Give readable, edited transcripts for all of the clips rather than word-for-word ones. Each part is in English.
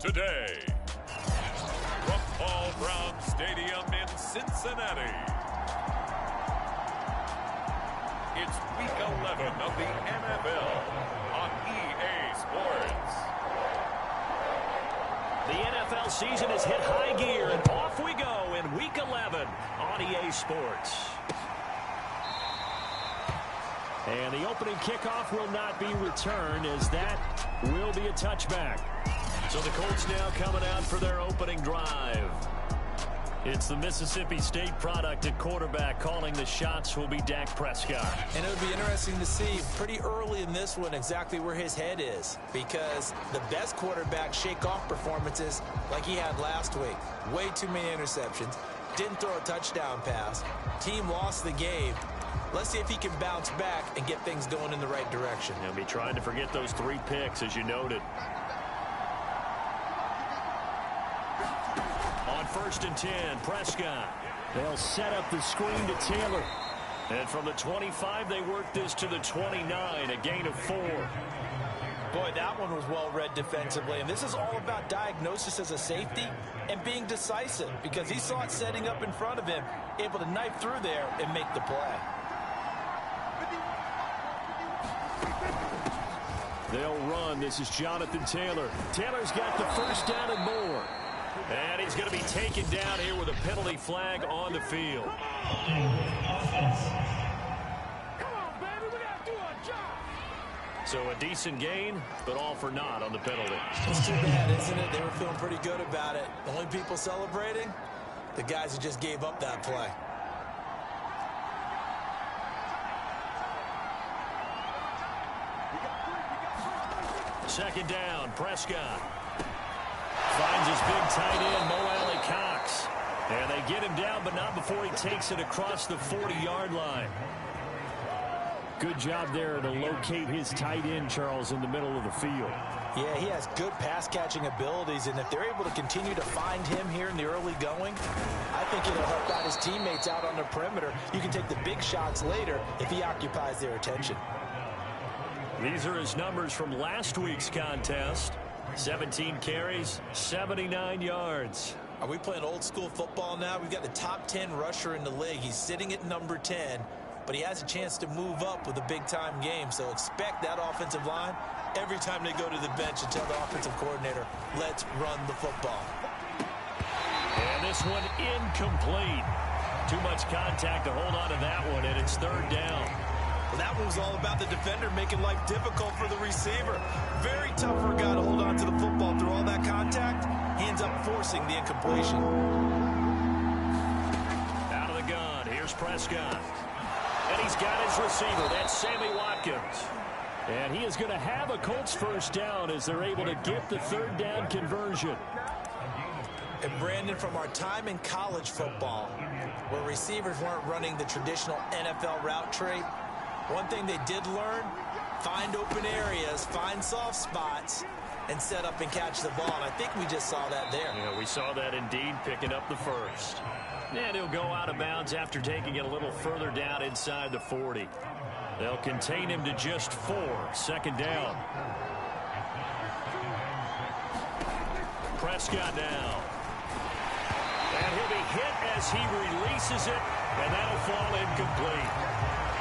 today. From Paul Brown Stadium in Cincinnati, it's Week 11 of the NFL on EA Sports. The NFL season has hit high gear, and off we go in Week 11 on EA Sports. And the opening kickoff will not be returned, as that will be a touchback. So the Colts now coming out for their opening drive. It's the Mississippi State product at quarterback. Calling the shots will be Dak Prescott. And it would be interesting to see pretty early in this one exactly where his head is, because the best quarterback shake-off performances like he had last week. Way too many interceptions. Didn't throw a touchdown pass. Team lost the game. Let's see if he can bounce back and get things going in the right direction. He'll be trying to forget those 3 picks, as you noted. On 1st and 10, Prescott. They'll set up the screen to Taylor. And from the 25, they work this to the 29, a gain of 4. Boy, that one was well read defensively. And this is all about diagnosis as a safety and being decisive, because he saw it setting up in front of him, able to knife through there and make the play. They'll run. This is Jonathan Taylor. Taylor's got the first down and more. And he's going to be taken down here with a penalty flag on the field. Come on, baby. We got to do our job. So a decent gain, but all for naught on the penalty. It's too bad, isn't it? They were feeling pretty good about it. The only people celebrating, the guys who just gave up that play. Second down, Prescott. Finds his big tight end, Mo Alley-Cox. And they get him down, but not before he takes it across the 40-yard line. Good job there to locate his tight end, Charles, in the middle of the field. Yeah, he has good pass-catching abilities, and if they're able to continue to find him here in the early going, I think it'll help out his teammates out on the perimeter. You can take the big shots later if he occupies their attention. These are his numbers from last week's contest. 17 carries, 79 yards. Are we playing old school football now? We've got the top 10 rusher in the league. He's sitting at number 10, but he has a chance to move up with a big-time game. So expect that offensive line every time they go to the bench and tell the offensive coordinator, let's run the football. And this one incomplete. Too much contact to hold on to that one, and it's 3rd down. Well, that one was all about the defender making life difficult for the receiver. Very tough for a guy to hold on to the football through all that contact. He ends up forcing the incompletion. Out of the gun, here's Prescott. And he's got his receiver. That's Sammy Watkins. And he is going to have a Colts first down as they're able to get the 3rd down conversion. And Brandon, from our time in college football, where receivers weren't running the traditional NFL route tree, one thing they did learn, find open areas, find soft spots, and set up and catch the ball. And I think we just saw that there. Yeah, we saw that indeed, picking up the first. And he'll go out of bounds after taking it a little further down inside the 40. They'll contain him to just 4. 2nd down. Prescott now. And he'll be hit as he releases it, and that'll fall incomplete.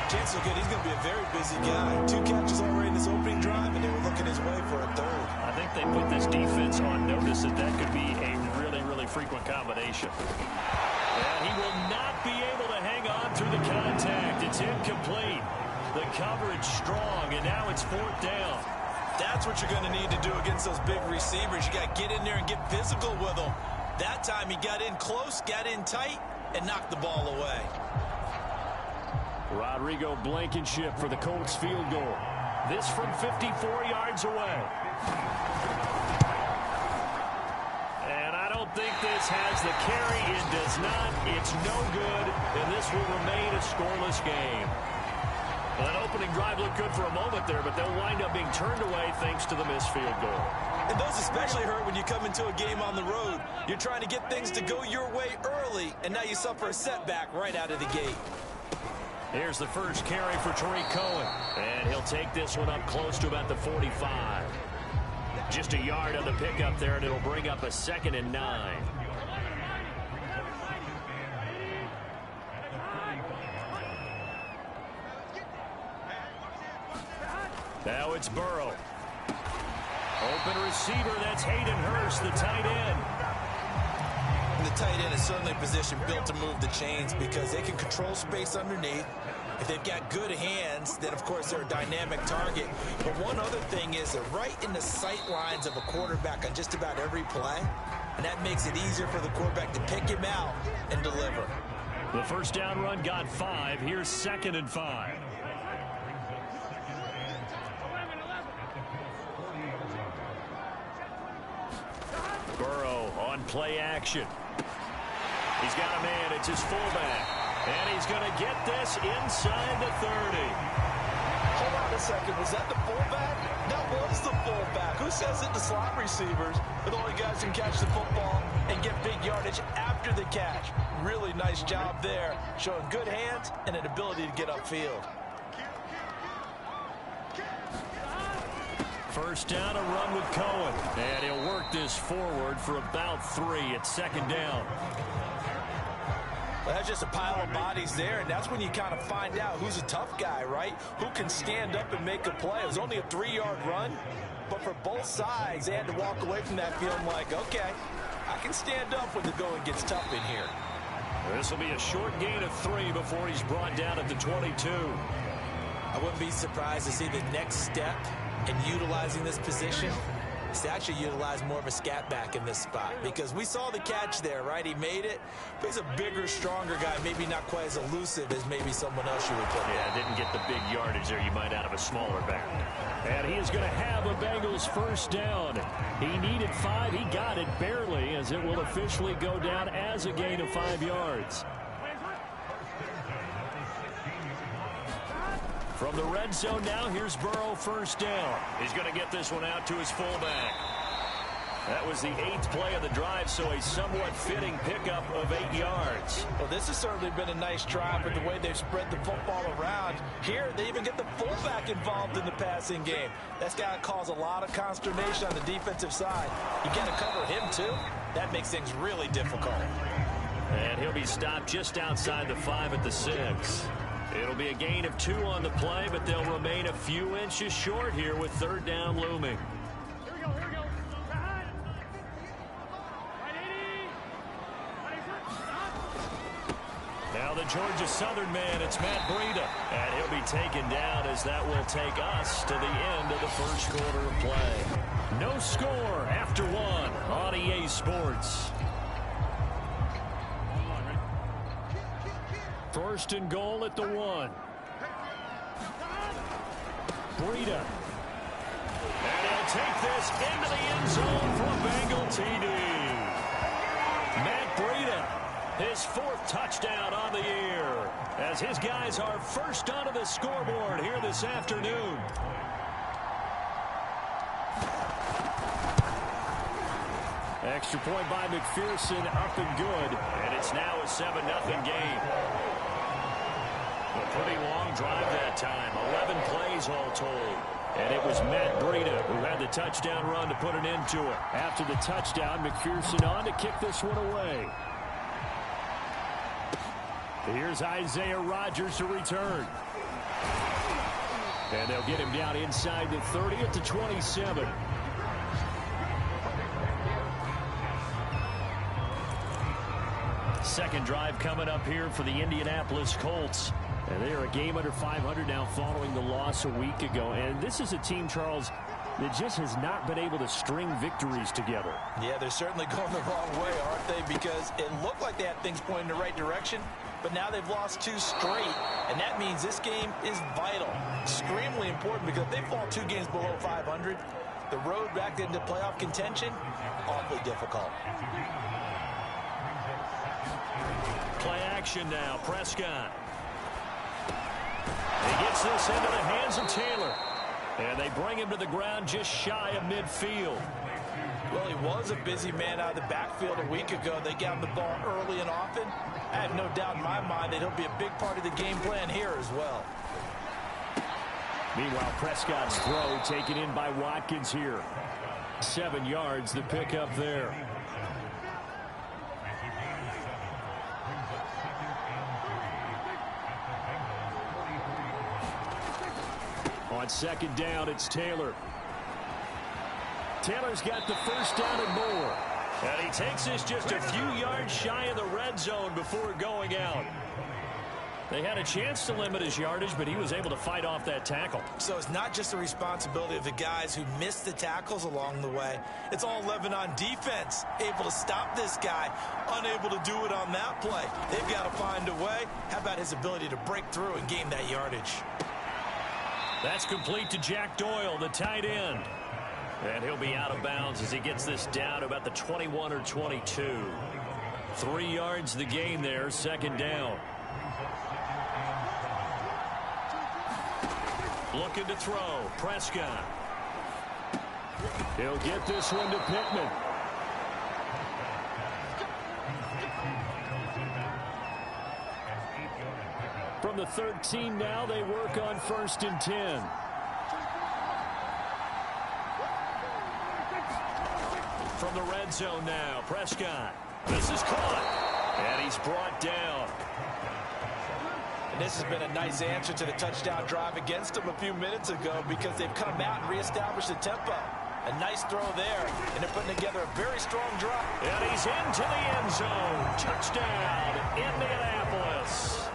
Chance so good, he's going to be a very busy guy. 2 catches already in this opening drive, and they were looking his way for a 3rd. I think they put this defense on notice that that could be a really, really frequent combination. And he will not be able to hang on through the contact. It's incomplete. The coverage strong, and now it's 4th down. That's what you're going to need to do against those big receivers. You got to get in there and get physical with them. That time he got in close, got in tight, and knocked the ball away. Rodrigo Blankenship for the Colts field goal. This from 54 yards away. And I don't think this has the carry. It does not. It's no good. And this will remain a scoreless game. Well, that opening drive looked good for a moment there, but they'll wind up being turned away thanks to the missed field goal. And those especially hurt when you come into a game on the road. You're trying to get things to go your way early, and now you suffer a setback right out of the gate. Here's the first carry for Tariq Cohen. And he'll take this one up close to about the 45. Just a yard on the pickup there, and it'll bring up a 2nd and 9. Now it's Burrow. Open receiver, that's Hayden Hurst, the tight end. And the tight end is certainly a position built to move the chains because they can control space underneath. If they've got good hands, then of course they're a dynamic target. But one other thing is they're right in the sight lines of a quarterback on just about every play. And that makes it easier for the quarterback to pick him out and deliver. The first down run got 5. Here's 2nd and 5. Burrow on play action. He's got a man. It's his fullback. And he's going to get this inside the 30. Hold on a second. Was that the fullback? That was the fullback. Who says it to slot receivers? But the only guys can catch the football and get big yardage after the catch. Really nice job there. Showing good hands and an ability to get upfield. First down, a run with Cohen. And he'll work this forward for about 3. It's 2nd down. Well, that's just a pile of bodies there, and that's when you kind of find out who's a tough guy, right? Who can stand up and make a play. It was only a 3-yard run, but for both sides, they had to walk away from that feeling like, okay, I can stand up when the going gets tough in here. This will be a short gain of 3 before he's brought down at the 22. I wouldn't be surprised to see the next step in utilizing this position is to actually utilize more of a scat back in this spot, because we saw the catch there, right? He made it, but he's a bigger, stronger guy, maybe not quite as elusive as maybe someone else you would put there. Didn't get the big yardage there you might out of a smaller back. And he is going to have a Bengals first down. He needed 5. He got it barely, as it will officially go down as a gain of 5 yards. From the red zone now, here's Burrow first down. He's going to get this one out to his fullback. That was the 8th play of the drive, so a somewhat fitting pickup of 8 yards. Well, this has certainly been a nice drive with the way they've spread the football around. Here, they even get the fullback involved in the passing game. That's got to cause a lot of consternation on the defensive side. You got to cover him, too. That makes things really difficult. And he'll be stopped just outside the 5 at the 6. It'll be a gain of 2 on the play, but they'll remain a few inches short here with 3rd down looming. Here we go, here we go. Now the Georgia Southern man, it's Matt Breida. And he'll be taken down, as that will take us to the end of the first quarter of play. No score after 1 on EA Sports. First and goal at the 1. Breida. And he'll take this into the end zone for a Bengal TD. Matt Breida, his 4th touchdown on the year, as his guys are first onto the scoreboard here this afternoon. Extra point by McPherson, up and good. And it's now a 7-0 game. A pretty long drive that time. 11 plays all told. And it was Matt Breida who had the touchdown run to put an end to it. After the touchdown, McPherson on to kick this one away. Here's Isaiah Rodgers to return. And they'll get him down inside the 30 at the 27. Second drive coming up here for the Indianapolis Colts. And they are a game under 500 now following the loss a week ago. And this is a team, Charles, that just has not been able to string victories together. Yeah, they're certainly going the wrong way, aren't they? Because it looked like they had things pointing in the right direction, but now they've lost 2 straight. And that means this game is vital, extremely important, because if they fall 2 games below 500, the road back into playoff contention, awfully difficult. Play action now, Prescott. He gets this into the hands of Taylor. And they bring him to the ground just shy of midfield. Well, he was a busy man out of the backfield a week ago. They got him the ball early and often. I have no doubt in my mind that he'll be a big part of the game plan here as well. Meanwhile, Prescott's throw taken in by Watkins here. 7 yards to pick up there. On second down, it's Taylor. Taylor's got the first down and more. And he takes this just a few yards shy of the red zone before going out. They had a chance to limit his yardage, but he was able to fight off that tackle. So it's not just the responsibility of the guys who missed the tackles along the way. It's all 11 on defense, able to stop this guy, unable to do it on that play. They've got to find a way. How about his ability to break through and gain that yardage? That's complete to Jack Doyle, the tight end. And he'll be out of bounds as he gets this down to about the 21 or 22. 3 yards the gain there, second down. Looking to throw. Prescott. He'll get this one to Pittman. From the 13 now, they work on 1st and 10. From the red zone now, Prescott. This is caught. And he's brought down. And this has been a nice answer to the touchdown drive against them a few minutes ago because they've come out and reestablished the tempo. A nice throw there, and they're putting together a very strong drive. And he's into the end zone. Touchdown, Indianapolis.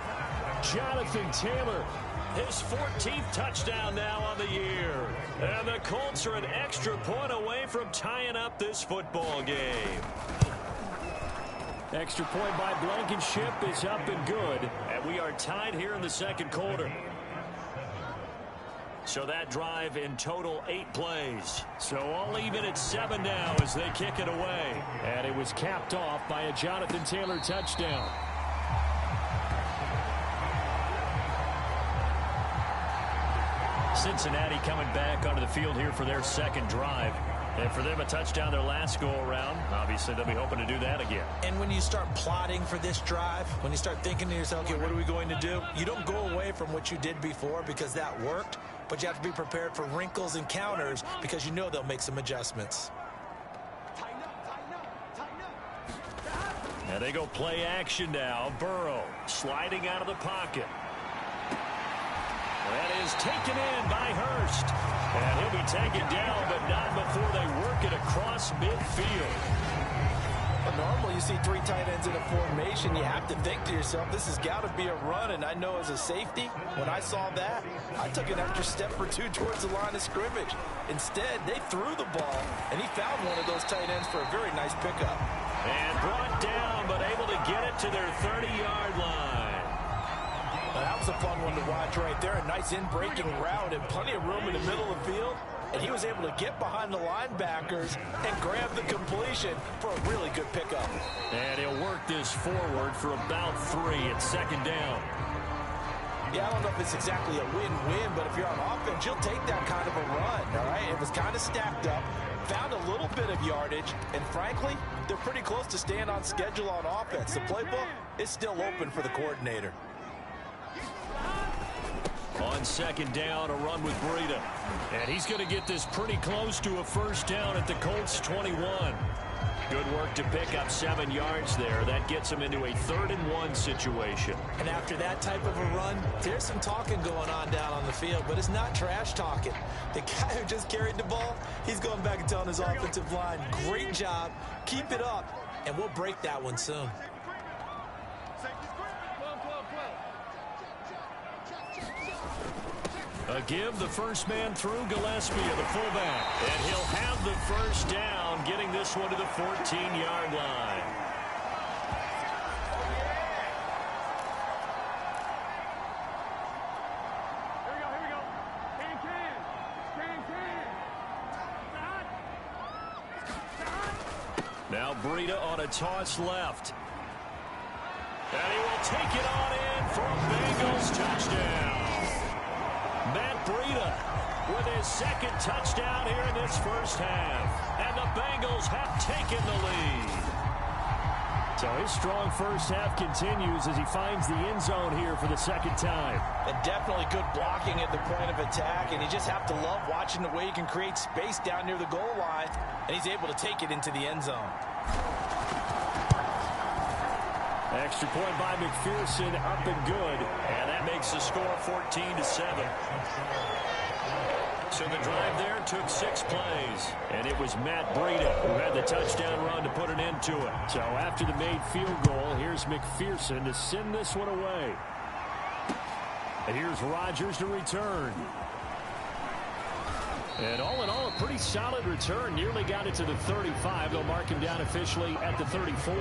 Jonathan Taylor, his 14th touchdown now on the year. And the Colts are an extra point away from tying up this football game. Extra point by Blankenship is up and good. And we are tied here in the second quarter. So that drive in total 8 plays. So all even at 7 now as they kick it away. And it was capped off by a Jonathan Taylor touchdown. Cincinnati coming back onto the field here for their second drive. And for them, a touchdown their last go-around. Obviously, they'll be hoping to do that again. And when you start plotting for this drive, when you start thinking to yourself, okay, what are we going to do? You don't go away from what you did before because that worked, but you have to be prepared for wrinkles and counters because you know they'll make some adjustments. And they go play action now. Burrow sliding out of the pocket. That is taken in by Hurst. And he'll be taken down, but not before they work it across midfield. Well, normally you see 3 tight ends in a formation. You have to think to yourself, this has got to be a run. And I know as a safety, when I saw that, I took an extra step or 2 towards the line of scrimmage. Instead, they threw the ball, and he found one of those tight ends for a very nice pickup. And brought down, but able to get it to their 30-yard line. Now, that was a fun one to watch right there. A nice in-breaking route and plenty of room in the middle of the field. And he was able to get behind the linebackers and grab the completion for a really good pickup. And he'll work this forward for about 3 at second down. Yeah, I don't know if it's exactly a win-win, but if you're on offense, you'll take that kind of a run, all right? It was kind of stacked up, found a little bit of yardage, and frankly, they're pretty close to staying on schedule on offense. The playbook is still open for the coordinator. On second down, a run with Breida. And he's going to get this pretty close to a first down at the Colts 21. Good work to pick up 7 yards there. That gets him into a 3rd and 1 situation. And after that type of a run, there's some talking going on down on the field, but it's not trash talking. The guy who just carried the ball, he's going back and telling his offensive line, great job, keep it up, and we'll break that one soon. A give, the first man through, Gillespie, the fullback. And he'll have the first down, getting this one to the 14-yard line. Here we go. Can. Now Breida on a toss left. And he will take it on in for a Bengals touchdown. Matt Breida with his second touchdown here in this first half. And the Bengals have taken the lead. So his strong first half continues as he finds the end zone here for the second time. And definitely good blocking at the point of attack, and you just have to love watching the way he can create space down near the goal line, and he's able to take it into the end zone. Extra point by McPherson, up and good, and that makes the score 14-7. So the drive there took 6 plays, and it was Matt Breida who had the touchdown run to put an end to it. So after the made field goal, here's McPherson to send this one away. And here's Rodgers to return. And all in all, a pretty solid return. Nearly got it to the 35. They'll mark him down officially at the 34.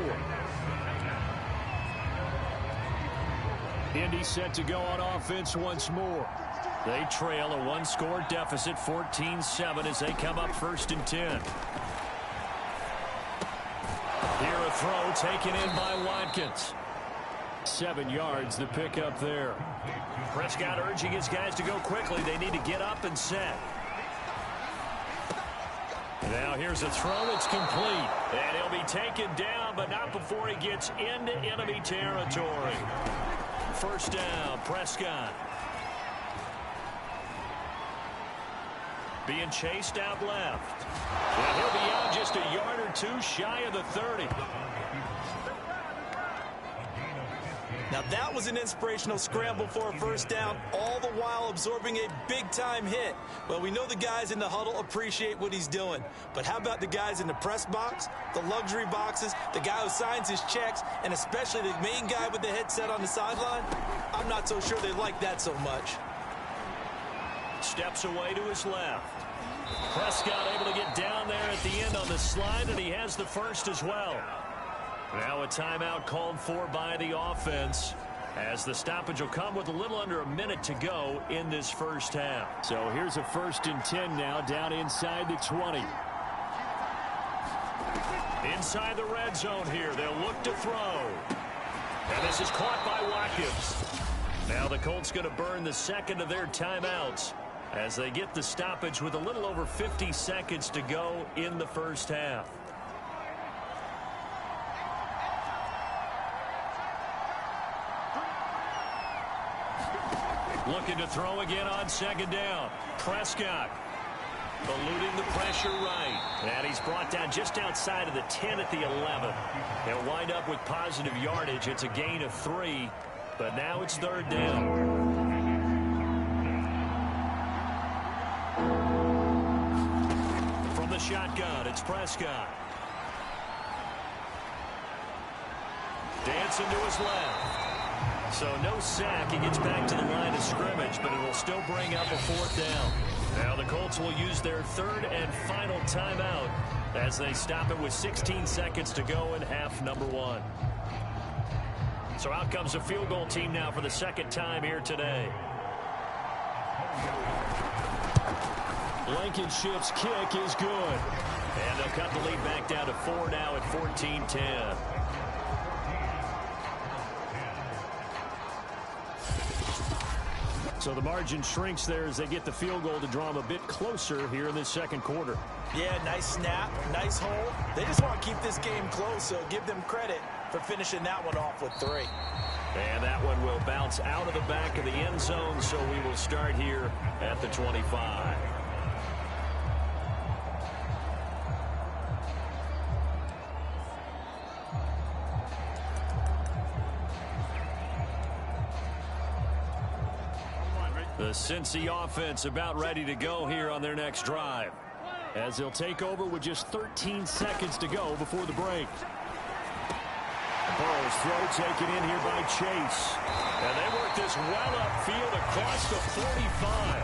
Indy set to go on offense once more. They trail a one-score deficit, 14-7, as they come up 1st and 10. Here a throw taken in by Watkins. 7 yards the pickup there. Prescott urging his guys to go quickly. They need to get up and set. Now here's a throw. It's complete. And he'll be taken down, but not before he gets into enemy territory. 1st down, Prescott. Being chased out left. And he'll be out just a yard or 2 shy of the 30. Now that was an inspirational scramble for a 1st down, all the while absorbing a big-time hit. Well, we know the guys in the huddle appreciate what he's doing. But how about the guys in the press box, the luxury boxes, the guy who signs his checks, and especially the main guy with the headset on the sideline? I'm not so sure they like that so much. Steps away to his left. Prescott able to get down there at the end on the slide, and he has the first as well. Now a timeout called for by the offense, as the stoppage will come with a little under a minute to go in this 1st half. So here's a 1st and 10 now, down inside the 20. Inside the red zone here, they'll look to throw. And this is caught by Watkins. Now the Colts going to burn the 2nd of their timeouts as they get the stoppage with a little over 50 seconds to go in the 1st half. Looking to throw again on 2nd down. Prescott eluding the pressure right. And he's brought down just outside of the 10 at the 11. They'll wind up with positive yardage. It's a gain of 3, but now it's 3rd down. From the shotgun, it's Prescott. Dancing to his left. So no sack. He gets back to the line of scrimmage, but it will still bring up a 4th down. Now the Colts will use their 3rd and final timeout as they stop it with 16 seconds to go in half number 1. So out comes a field goal team now for the 2nd time here today. Blankenship's kick is good. And they'll cut the lead back down to 4 now at 14-10. So the margin shrinks there as they get the field goal to draw them a bit closer here in this 2nd quarter. Yeah, nice snap, nice hole. They just want to keep this game close, so give them credit for finishing that one off with 3. And that one will bounce out of the back of the end zone, so we will start here at the 25. The Cincy offense about ready to go here on their next drive, as they'll take over with just 13 seconds to go before the break. Burrow's throw taken in here by Chase. And they work this well upfield across the 45.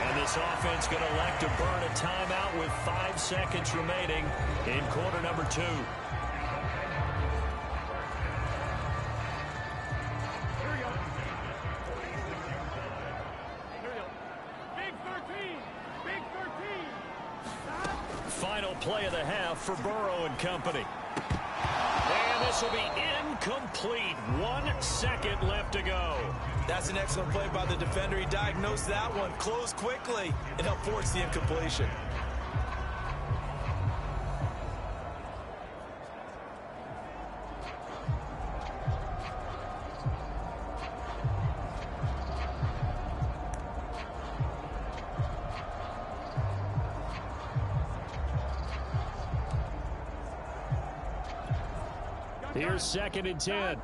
And this offense going to elect to burn a timeout with 5 seconds remaining in quarter number 2. Final play of the half for Burrow and company. And this will be incomplete. 1 second left to go. That's an excellent play by the defender. He diagnosed that one, closed quickly, and helped force the incompletion. Here's 2nd and 10.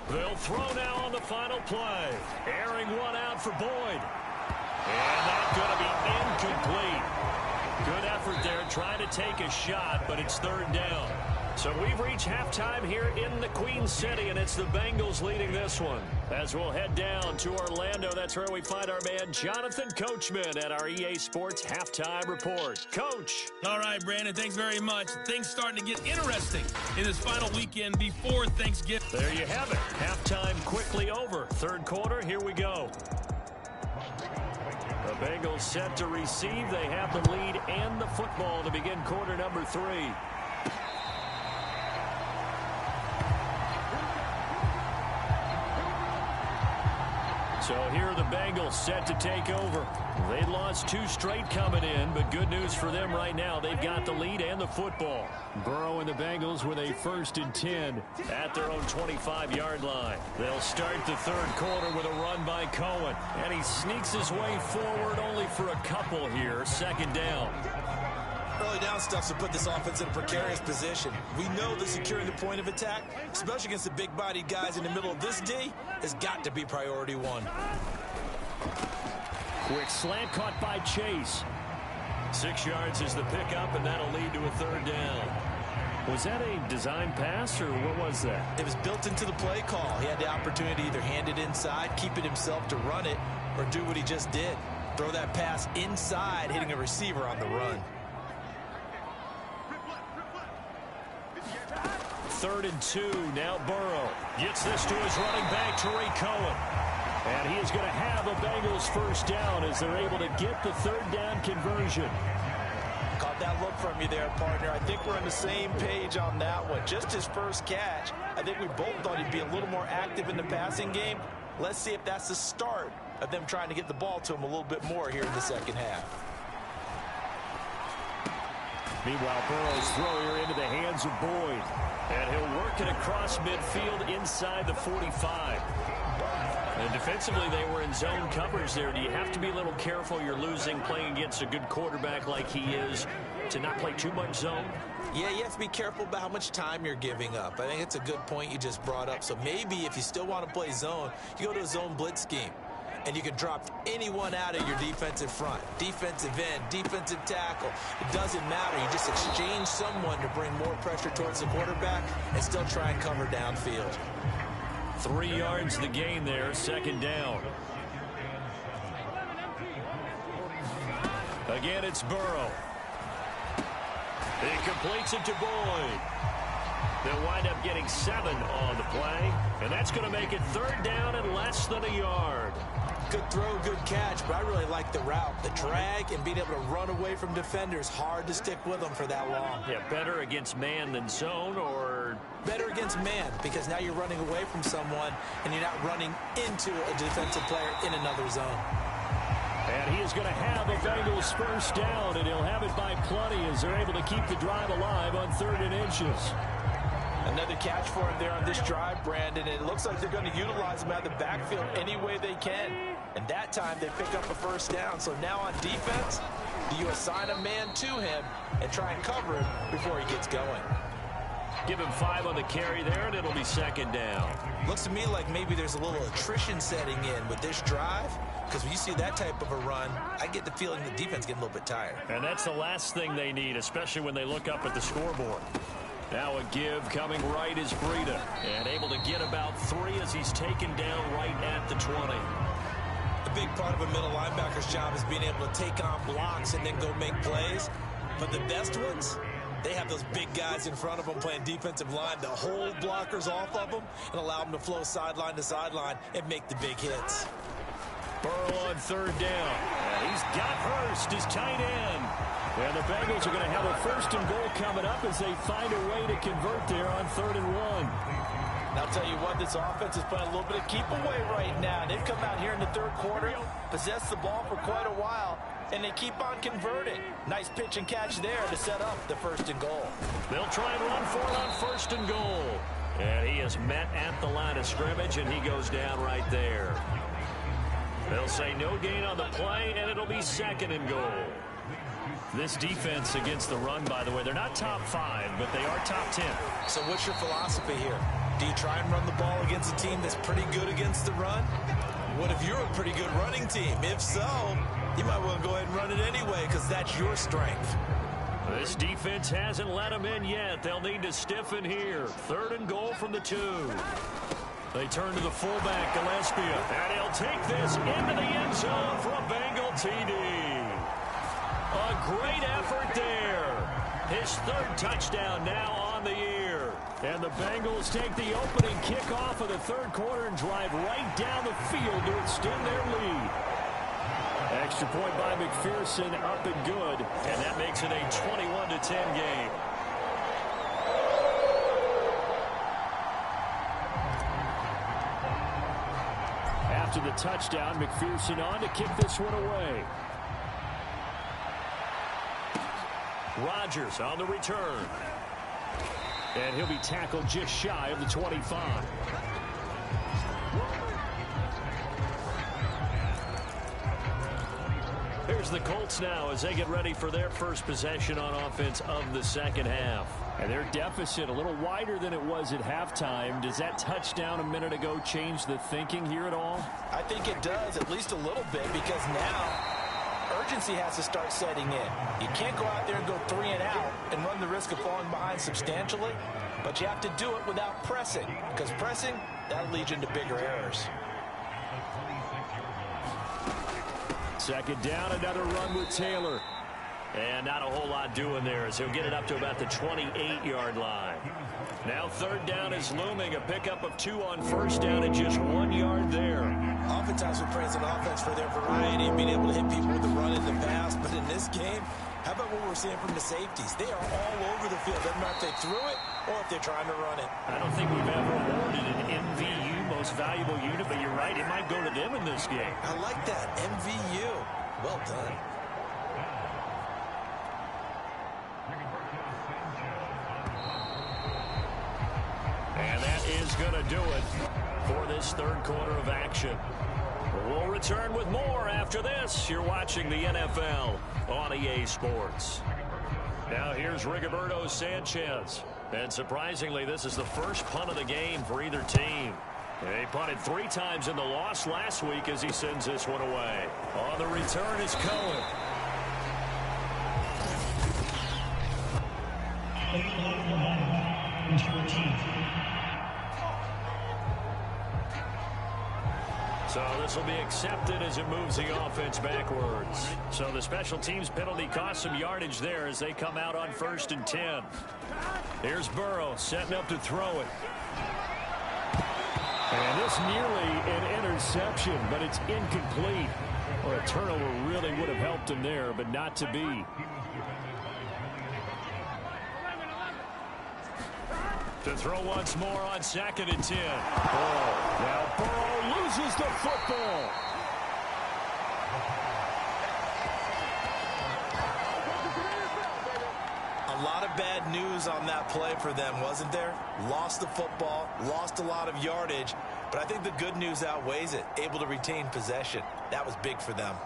They'll throw now on the final play. Airing one out for Boyd. And that's going to be incomplete. Good effort there trying to take a shot, but it's 3rd down. So we've reached halftime here in the Queen City, and it's the Bengals leading this one. As we'll head down to Orlando, that's where we find our man Jonathan Coachman at our EA Sports Halftime Report. Coach. All right, Brandon, thanks very much. Things starting to get interesting in this final weekend before Thanksgiving. There you have it. Halftime quickly over. 3rd quarter, here we go. The Bengals set to receive. They have the lead and the football to begin quarter number 3. So here are the Bengals set to take over. They lost 2 straight coming in, but good news for them right now. They've got the lead and the football. Burrow and the Bengals with a 1st and 10 at their own 25-yard line. They'll start the 3rd quarter with a run by Cohen. And he sneaks his way forward only for a couple here. 2nd down. Early down stuff to put this offense in a precarious position. We know that securing the point of attack, especially against the big-bodied guys in the middle of this D, has got to be priority 1. Quick slant caught by Chase. 6 yards is the pickup, and that'll lead to a 3rd down. Was that a design pass, or what was that? It was built into the play call. He had the opportunity to either hand it inside, keep it himself to run it, or do what he just did. Throw that pass inside, hitting a receiver on the run. 3rd and 2. Now Burrow gets this to his running back, Tariq Cohen. And he is going to have a Bengals 1st down as they're able to get the 3rd down conversion. Caught that look from you there, partner. I think we're on the same page on that one. Just his first catch. I think we both thought he'd be a little more active in the passing game. Let's see if that's the start of them trying to get the ball to him a little bit more here in the 2nd half. Meanwhile, Burrow's throw here into the hands of Boyd. And he'll work it across midfield inside the 45. And defensively, they were in zone coverage there. Do you have to be a little careful? You're losing playing against a good quarterback like he is to not play too much zone? Yeah, you have to be careful about how much time you're giving up. I think it's a good point you just brought up. So maybe if you still want to play zone, you go to a zone blitz scheme. And you can drop anyone out of your defensive front. Defensive end, defensive tackle. It doesn't matter. You just exchange someone to bring more pressure towards the quarterback and still try and cover downfield. 3 yards the gain there, 2nd down. Again, it's Burrow. He completes it to Boyd. They'll wind up getting 7 on the play, and that's going to make it 3rd down and less than a yard. Good throw, good catch, but I really like the route. The drag and being able to run away from defenders, hard to stick with them for that long. Yeah, better against man than zone, or? Better against man, because now you're running away from someone, and you're not running into a defensive player in another zone. And he is going to have a Bengals 1st down, and he'll have it by plenty as they're able to keep the drive alive on 3rd and inches. Another catch for him there on this drive, Brandon. And it looks like they're going to utilize him out of the backfield any way they can. And that time they pick up a 1st down. So now on defense, do you assign a man to him and try and cover him before he gets going? Give him 5 on the carry there, and it'll be 2nd down. Looks to me like maybe there's a little attrition setting in with this drive. Because when you see that type of a run, I get the feeling the defense getting a little bit tired. And that's the last thing they need, especially when they look up at the scoreboard. Now a give coming right is Breida. And able to get about 3 as he's taken down right at the 20. A big part of a middle linebacker's job is being able to take on blocks and then go make plays. But the best ones, they have those big guys in front of them playing defensive line to hold blockers off of them and allow them to flow sideline to sideline and make the big hits. Burrow on 3rd down. And he's got Hurst, his tight end. And the Bengals are going to have a 1st and goal coming up as they find a way to convert there on 3rd and 1. And I'll tell you what, this offense is playing a little bit of keep away right now. They've come out here in the 3rd quarter, possessed the ball for quite a while, and they keep on converting. Nice pitch and catch there to set up the 1st and goal. They'll try and run for it on 1st and goal. And he is met at the line of scrimmage, and he goes down right there. They'll say no gain on the play, and it'll be second and goal. This defense against the run, by the way, they're not top 5, but they are top 10. So what's your philosophy here? Do you try and run the ball against a team that's pretty good against the run? What if you're a pretty good running team? If so, you might want to go ahead and run it anyway because that's your strength. This defense hasn't let them in yet. They'll need to stiffen here. Third and goal from the 2. They turn to the fullback, Gillespie, and he'll take this into the end zone for a Bengal TD. A great effort there. His 3rd touchdown now on the year. And the Bengals take the opening kickoff of the 3rd quarter and drive right down the field to extend their lead. Extra point by McPherson, up and good, and that makes it a 21-10 game. After the touchdown, McPherson on to kick this one away. Rodgers on the return. And he'll be tackled just shy of the 25. Here's the Colts now as they get ready for their first possession on offense of the second half. And their deficit a little wider than it was at halftime. Does that touchdown a minute ago change the thinking here at all? I think it does, at least a little bit, because now urgency has to start setting in. You can't go out there and go 3 and out and run the risk of falling behind substantially, but you have to do it without pressing, because pressing, that'll lead you into bigger errors. Second down, another run with Taylor. And not a whole lot doing there as he'll get it up to about the 28-yard line. Now 3rd down is looming. A pickup of 2 on 1st down and just 1 yard there. Oftentimes we praise an offense for their variety and being able to hit people with the run in the pass. But in this game, how about what we're seeing from the safeties? They are all over the field. Doesn't matter if they threw it or if they're trying to run it. I don't think we've ever awarded an MVU, most valuable unit, but you're right, it might go to them in this game. I like that, MVU. Well done. And that is going to do it for this 3rd quarter of action. We'll return with more after this. You're watching the NFL on EA Sports. Now here's Rigoberto Sanchez. And surprisingly, this is the first punt of the game for either team. He punted 3 times in the loss last week as he sends this one away. On the return is Cohen. So this will be accepted as it moves the offense backwards. So the special teams penalty cost some yardage there as they come out on 1st and 10. Here's Burrow setting up to throw it. And this nearly an interception, but it's incomplete. Or a turnover really would have helped him there, but not to be. To throw once more on 2nd and 10. Now Burrow loses the football. A lot of bad news on that play for them, wasn't there? Lost the football, lost a lot of yardage, but I think the good news outweighs it. Able to retain possession. That was big for them.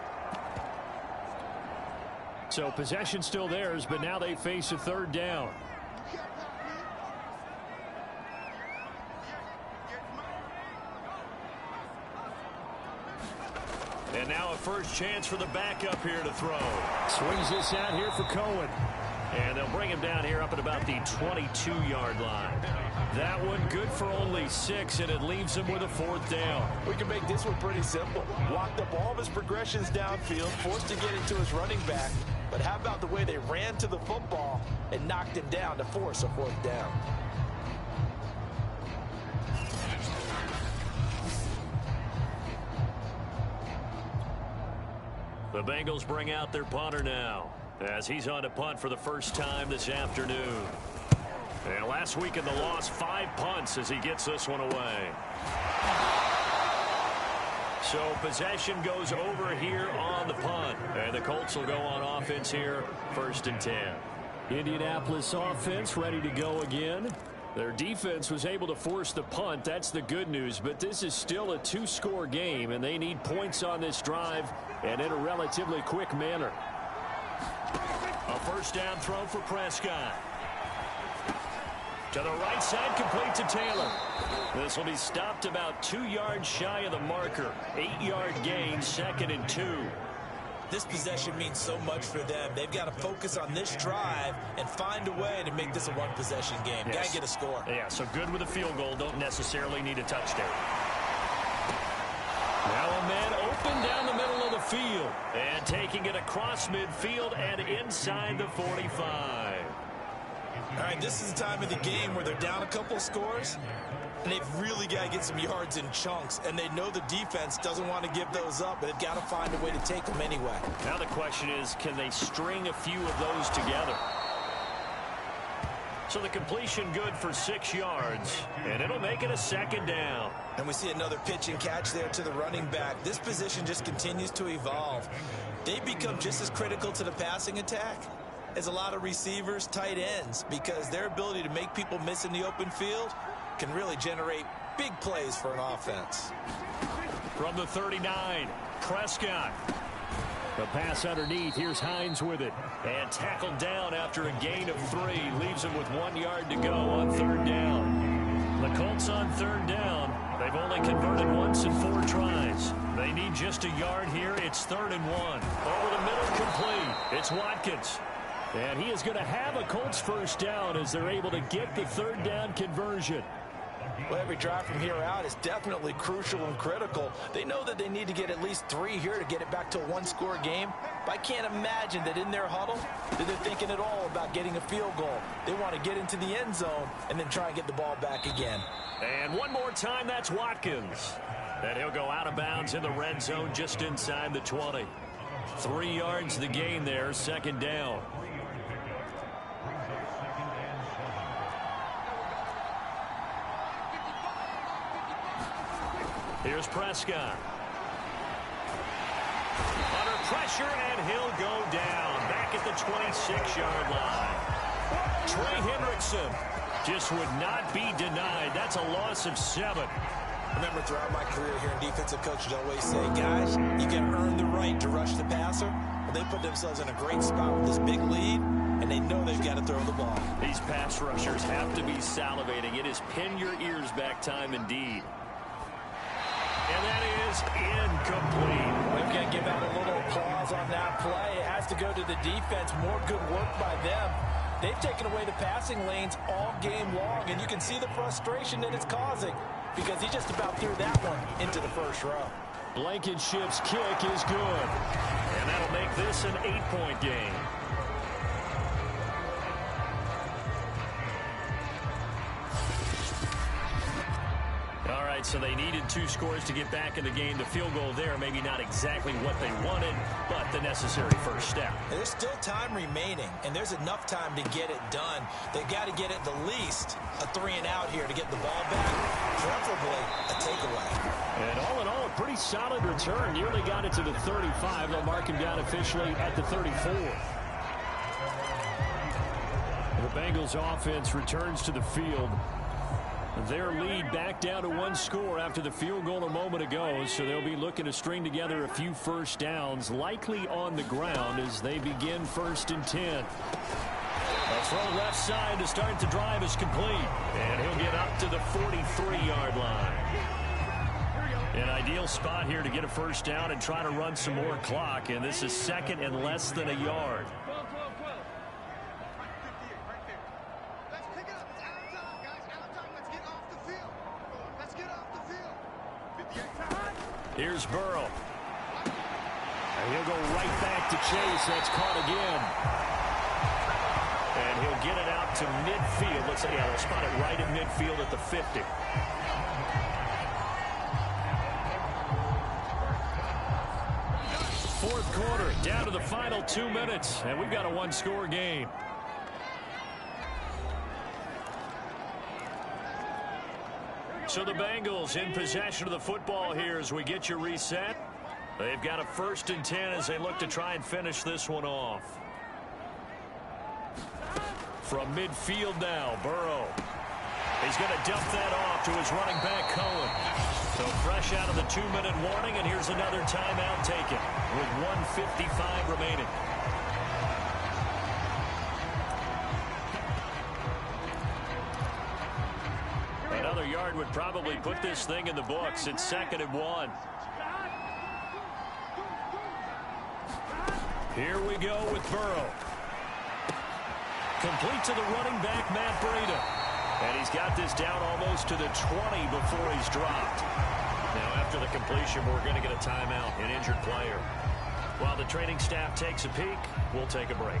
So possession still theirs, but now they face a 3rd down. And now a first chance for the backup here to throw. Swings this out here for Cohen. And they'll bring him down here up at about the 22-yard line. That one good for only 6, and it leaves him with a 4th down. We can make this one pretty simple. Locked up all of his progressions downfield, forced to get into his running back. But how about the way they ran to the football and knocked him down to force a 4th down? The Bengals bring out their punter now as he's on to punt for the first time this afternoon. And last week in the loss, 5 punts as he gets this one away. So possession goes over here on the punt. And the Colts will go on offense here, 1st and 10. Indianapolis offense ready to go again. Their defense was able to force the punt. That's the good news. But this is still a two-score game, and they need points on this drive and in a relatively quick manner. A first down throw for Prescott. To the right side, complete to Taylor. This will be stopped about 2 yards shy of the marker. 8-yard gain, 2nd and 2. This possession means so much for them. They've got to focus on this drive and find a way to make this a one-possession game. Yes. Got to get a score. Yeah, so good with a field goal. Don't necessarily need a touchdown. Now a man open down the middle of the field. And taking it across midfield and inside the 45. All right, this is the time of the game where they're down a couple scores, and they've really got to get some yards in chunks, and they know the defense doesn't want to give those up, but they've got to find a way to take them anyway. Now the question is, can they string a few of those together? So the completion good for 6 yards, and it'll make it a 2nd down. And we see another pitch and catch there to the running back. This position just continues to evolve. They become just as critical to the passing attack as a lot of receivers, tight ends, because their ability to make people miss in the open field can really generate big plays for an offense. From the 39, Prescott. The pass underneath. Here's Hines with it. And tackled down after a gain of 3. Leaves him with 1 yard to go on 3rd down. The Colts on 3rd down. They've only converted once in 4 tries. They need just a yard here. It's 3rd and 1. Over the middle, complete. It's Watkins. And he is going to have a Colts first down as they're able to get the 3rd down conversion. Well, every drive from here out is definitely crucial and critical. They know that they need to get at least 3 here to get it back to a one-score game. But I can't imagine that in their huddle that they're thinking at all about getting a field goal. They want to get into the end zone and then try and get the ball back again. And one more time, that's Watkins. And he'll go out of bounds in the red zone just inside the 20. 3 yards the gain there, 2nd down. Here's Prescott. Under pressure, and he'll go down. Back at the 26-yard line. Trey Hendrickson just would not be denied. That's a loss of 7. Remember, throughout my career here in defensive coaches, I always say, guys, you got to earn the right to rush the passer. Well, they put themselves in a great spot with this big lead, and they know they've got to throw the ball. These pass rushers have to be salivating. It is pin your ears back time indeed. And that is incomplete. We've got to give out a little applause on that play. It has to go to the defense. More good work by them. They've taken away the passing lanes all game long, and you can see the frustration that it's causing because he just about threw that one into the first row. Blankenship's kick is good. And that'll make this an 8-point game. All right, so they needed 2 scores to get back in the game. The field goal there, maybe not exactly what they wanted, but the necessary first step. And there's still time remaining, and there's enough time to get it done. They've got to get at the least a 3-and-out here to get the ball back, preferably a takeaway. And all in all, a pretty solid return. Nearly got it to the 35. They'll mark him down officially at the 34. The Bengals offense returns to the field. Their lead back down to 1 score after the field goal a moment ago, so they'll be looking to string together a few first downs, likely on the ground as they begin 1st and 10. A throw left side to start the drive is complete, and he'll get up to the 43-yard line. An ideal spot here to get a first down and try to run some more clock, and this is 2nd and less than a yard. Here's Burrow. And he'll go right back to Chase. That's caught again. And he'll get it out to midfield. Let's say, yeah, they'll spot it right in midfield at the 50. Fourth quarter, down to the final 2 minutes. And we've got a 1-score game. So the Bengals in possession of the football here as we get you reset. They've got a 1st and 10 as they look to try and finish this one off. From midfield now, Burrow. He's going to dump that off to his running back, Cohen. So fresh out of the 2-minute warning, and here's another timeout taken with 1:55 remaining. Another yard would probably put this thing in the books. It's 2nd and 1. Here we go with Burrow. Complete to the running back, Matt Breida. And he's got this down almost to the 20 before he's dropped. Now, after the completion, we're going to get a timeout, an injured player. While the training staff takes a peek, we'll take a break.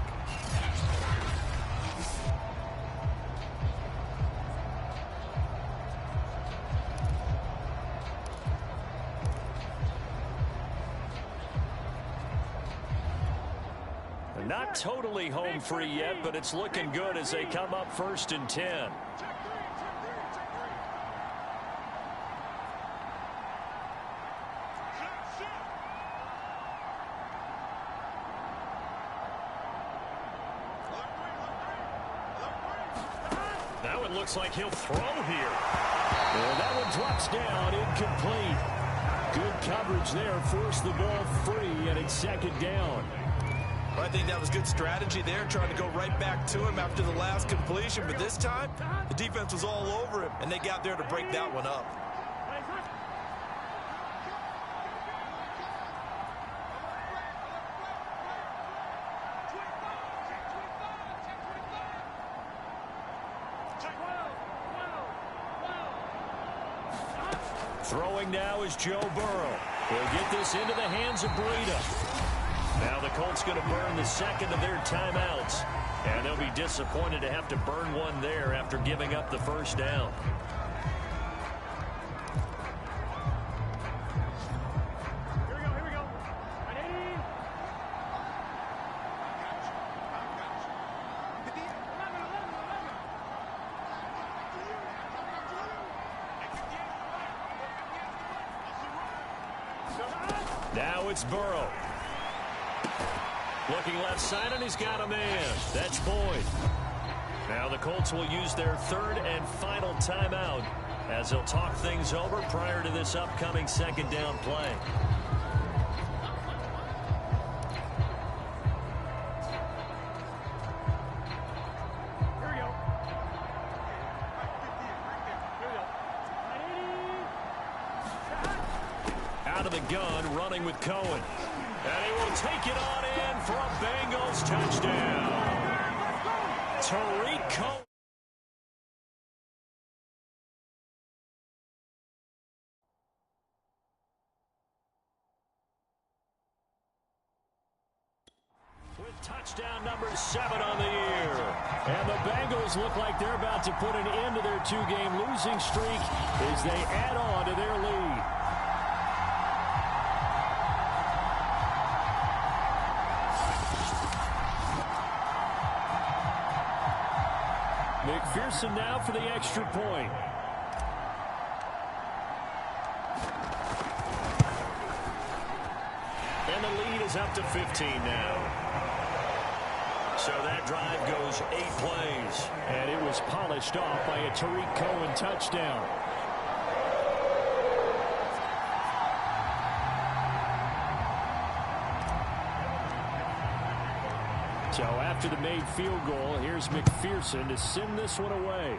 Not totally home free yet, but it's looking good as they come up 1st and 10. That one looks like he'll throw here. And that one drops down, incomplete. Good coverage there, forced the ball free, and it's 2nd down. I think that was good strategy there, trying to go right back to him after the last completion. But this time, the defense was all over him, and they got there to break that one up. Throwing now is Joe Burrow. He'll get this into the hands of Breida. Now the Colts going to burn the 2nd of their timeouts. And they'll be disappointed to have to burn one there after giving up the 1st down. Here we go. Now it's Burrow. Looking left side, and he's got a man. That's Boyd. Now the Colts will use their 3rd and final timeout as they'll talk things over prior to this upcoming 2nd down play. Out of the gun, running with Cohen. And he will take it on in for a Bengals touchdown. Tariq Cohen. With touchdown number 7 on the year. And the Bengals look like they're about to put an end to their 2-game losing streak as they add on to their lead. McPherson now for the extra point. And the lead is up to 15 now. So that drive goes 8 plays. And it was polished off by a Tariq Cohen touchdown. So after the made field goal, here's McPherson to send this one away.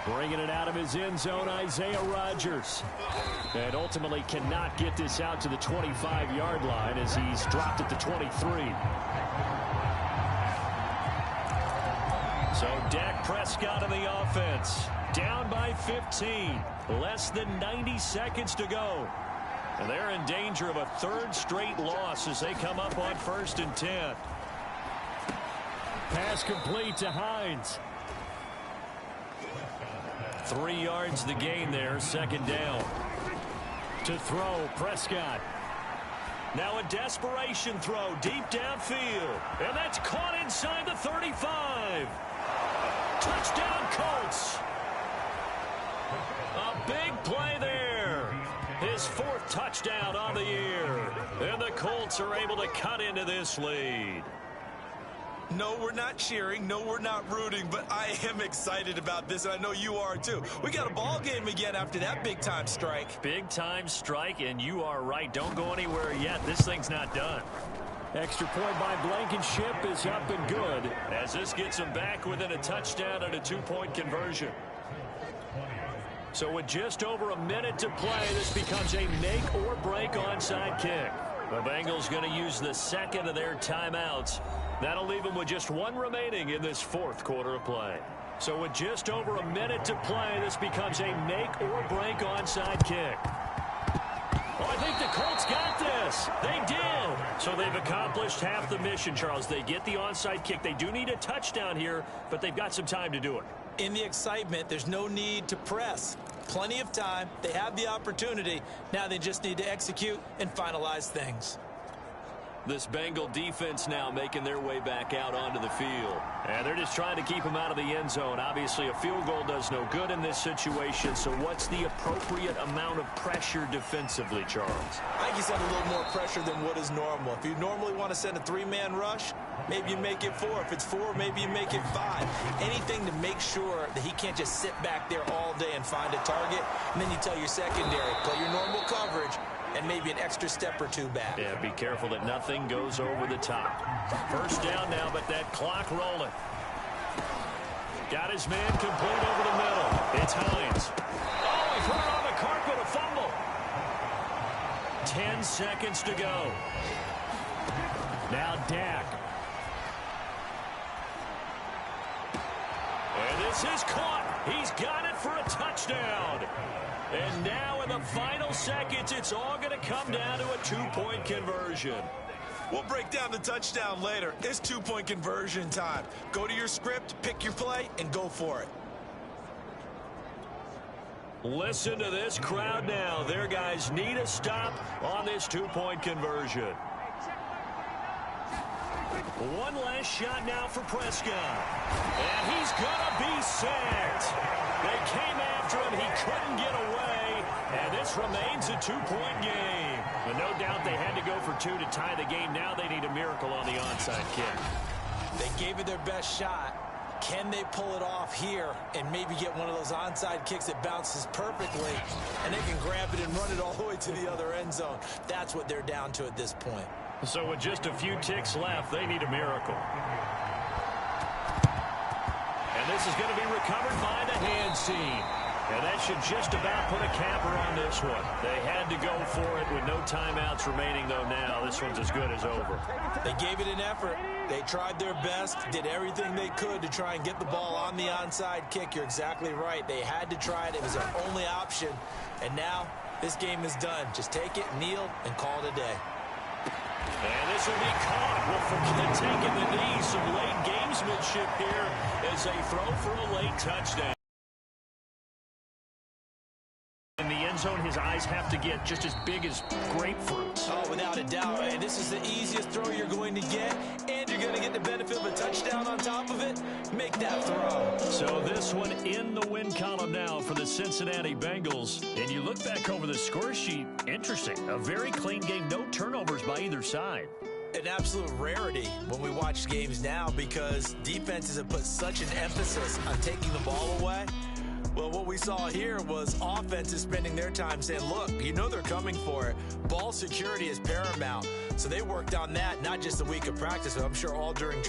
Bringing it out of his end zone, Isaiah Rodgers. And ultimately cannot get this out to the 25-yard line as he's dropped at the 23. So Dak Prescott in the offense. Down by 15. Less than 90 seconds to go. And they're in danger of a 3rd straight loss as they come up on 1st and 10. Pass complete to Hines. 3 yards the gain there, 2nd down. To throw, Prescott. Now a desperation throw deep downfield. And that's caught inside the 35. Touchdown, Colts. A big play there. His 4th touchdown on the year. And the Colts are able to cut into this lead. No, we're not cheering. No, we're not rooting, but I am excited about this, and I know you are too. We got a ball game again after that big-time strike. Big-time strike, and you are right. Don't go anywhere yet. This thing's not done. Extra point by Blankenship is up and good, as this gets them back within a touchdown and a 2-point conversion. So with just over a minute to play, this becomes a make-or-break onside kick. The Bengals going to use the second of their timeouts. That'll leave them with just one remaining in this fourth quarter of play. So with just over a minute to play, this becomes a make-or-break onside kick. Oh, I think the Colts got this. They did. So they've accomplished half the mission, Charles. They get the onside kick. They do need a touchdown here, but they've got some time to do it. In the excitement, there's no need to press. Plenty of time. They have the opportunity. Now they just need to execute and finalize things. This Bengal defense now making their way back out onto the field. And they're just trying to keep him out of the end zone. Obviously, a field goal does no good in this situation. So what's the appropriate amount of pressure defensively, Charles? I think you send a little more pressure than what is normal. If you normally want to send a 3-man rush, maybe you make it 4. If it's 4, maybe you make it 5. Anything to make sure that he can't just sit back there all day and find a target. And then you tell your secondary, play your normal coverage, and maybe an extra step or 2 back. Yeah, be careful that nothing goes over the top. First down now, but that clock rolling. Got his man complete over the middle. It's Hines. Oh, he put it on the carpet, a fumble. 10 seconds to go. Now Dak. And this is caught. He's got it for a touchdown. And now in the final seconds, it's all going to come down to a 2-point conversion. We'll break down the touchdown later. It's 2-point conversion time. Go to your script, pick your play, and go for it. Listen to this crowd now. Their guys need a stop on this 2-point conversion. One last shot now for Prescott. And he's going to be sacked. They came after him. He couldn't get away. And this remains a 2-point game. But no doubt they had to go for 2 to tie the game. Now they need a miracle on the onside kick. They gave it their best shot. Can they pull it off here and maybe get one of those onside kicks that bounces perfectly and they can grab it and run it all the way to the other end zone? That's what they're down to at this point. So with just a few ticks left, they need a miracle. And this is going to be recovered by the hands team. And that should just about put a capper on this one. They had to go for it with no timeouts remaining, though now. This one's as good as over. They gave it an effort. They tried their best, did everything they could to try and get the ball on the onside kick. You're exactly right. They had to try it. It was their only option. And now this game is done. Just take it, kneel, and call it a day. And this will be caught. Well, forget taking the knee. Some late gamesmanship here as they throw for a late touchdown. In the end zone, his eyes have to get just as big as grapefruits. Oh, without a doubt. And this is the easiest throw you're going to get, and you're going to get the benefit of a touchdown on top of it. Make that throw. So this one in the win column now for the Cincinnati Bengals. And you look back over the score sheet, interesting. A very clean game, no turnovers by either side. An absolute rarity when we watch games now because defenses have put such an emphasis on taking the ball away. Well, what we saw here was offenses spending their time saying, look, you know they're coming for it. Ball security is paramount. So they worked on that, not just a week of practice, but I'm sure all during